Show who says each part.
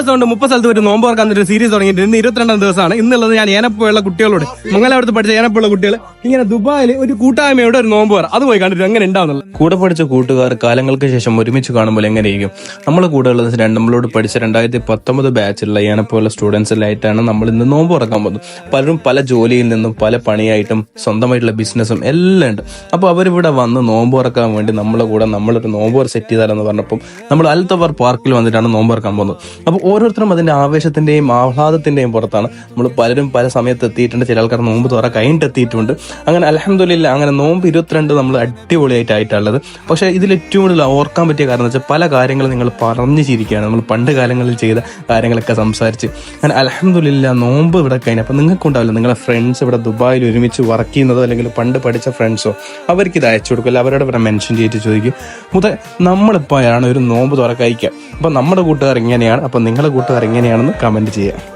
Speaker 1: ദിവസമുണ്ട് 30 സ്ഥലത്ത് ഒരു നോമ്പ് തുറക്കാൻ ഒരു സീരീസ് തുടങ്ങിയിട്ട് ഇന്ന് 22ാം ദിവസമാണ്. ഇന്നുള്ളത് ഞാൻ ഏനപ്പുള്ള കുട്ടികളോട് മംഗലാപുരത്ത് പഠിച്ച ഏനപ്പുള്ള കുട്ടികൾ ഇങ്ങനെ ദുബായിൽ ഒരു കൂട്ടായ്മയോടെ ഒരു നോമ്പ് തുറ അത് പോയി കണ്ടിട്ട് എങ്ങനെ ഉണ്ടാവുന്നുള്ളത്.
Speaker 2: കൂടെ പഠിച്ച കൂട്ടുകാർ കാലങ്ങൾക്ക് ശേഷം ഒരുമിച്ച് കാണുമ്പോൾ എങ്ങനെയിരിക്കും? നമ്മളെ കൂടെ ഉള്ളത് നമ്മളോട് പഠിച്ച 2019 ബാച്ചിലുള്ള ഏനപ്പുള്ള സ്റ്റുഡൻസിലായിട്ടാണ് നമ്മൾ ഇന്ന് നോമ്പ് തുറക്കാൻ പോകുന്നത്. പലരും പല ജോലിയിൽ നിന്നും പല പണിയായിട്ടും സ്വന്തമായിട്ടുള്ള ബിസിനസ്സും എല്ലാം ഉണ്ട്. അപ്പോൾ അവരിവിടെ വന്ന് നോമ്പ് തുറക്കാൻ വേണ്ടി നമ്മളെ കൂടെ നമ്മളൊരു നോമ്പ് സെറ്റ് ചെയ്താലെന്ന് പറഞ്ഞപ്പോൾ നമ്മൾ അൽത്തവർ പാർക്കിൽ വന്നിട്ടാണ് നോമ്പ് തുറക്കാൻ പോകുന്നത്. അപ്പോൾ ഓരോരുത്തരും അതിന്റെ ആവേശത്തിന്റെയും ആഹ്ലാദത്തിന്റെയും പുറത്താണ്. നമ്മൾ പലരും പല സമയത്ത് എത്തിയിട്ടുണ്ട്, ചില ആൾക്കാർ നോമ്പ് തുറ കഴിഞ്ഞിട്ട് എത്തിയിട്ടുണ്ട്. അങ്ങനെ അൽഹംദുലില്ലാ അങ്ങനെ നോമ്പ് 22 നമ്മൾ അടിപൊളിയായിട്ടുള്ളത്. പക്ഷെ ഇതിൽ ഏറ്റവും കൂടുതൽ ഓർക്കാൻ പറ്റിയ കാരണം എന്ന് വെച്ചാൽ പല കാര്യങ്ങളും നിങ്ങൾ പറഞ്ഞു ചിരിക്കുകയാണ്. നമ്മൾ പണ്ട് കാലങ്ങളിൽ ചെയ്ത കാര്യങ്ങളൊക്കെ സംസാരിച്ച് അങ്ങനെ അൽഹംദുലില്ലാ നോമ്പ് ഇവിടെ കഴിഞ്ഞു. അപ്പം നിങ്ങൾക്ക് ഉണ്ടാവില്ല നിങ്ങളെ ഫ്രണ്ട്സ് ഇവിടെ ദുബായിൽ ഒരുമിച്ച് വർക്ക് ചെയ്യുന്നതോ അല്ലെങ്കിൽ പണ്ട് പഠിച്ച ഫ്രണ്ട്സോ അവർക്ക് ഇത് അയച്ചു കൊടുക്കില്ല. അവരോട് ഇവിടെ മെൻഷൻ ചെയ്തിട്ട് ചോദിക്കും നമ്മളിപ്പോഴാണ് ഒരു നോമ്പ് തുറ കഴിക്കുക. അപ്പം നമ്മുടെ കൂട്ടുകാർ എങ്ങനെയാണ്, അപ്പം നിങ്ങളുടെ കൂട്ടുകാർ എങ്ങനെയാണെന്ന് കമൻറ്റ് ചെയ്യുക.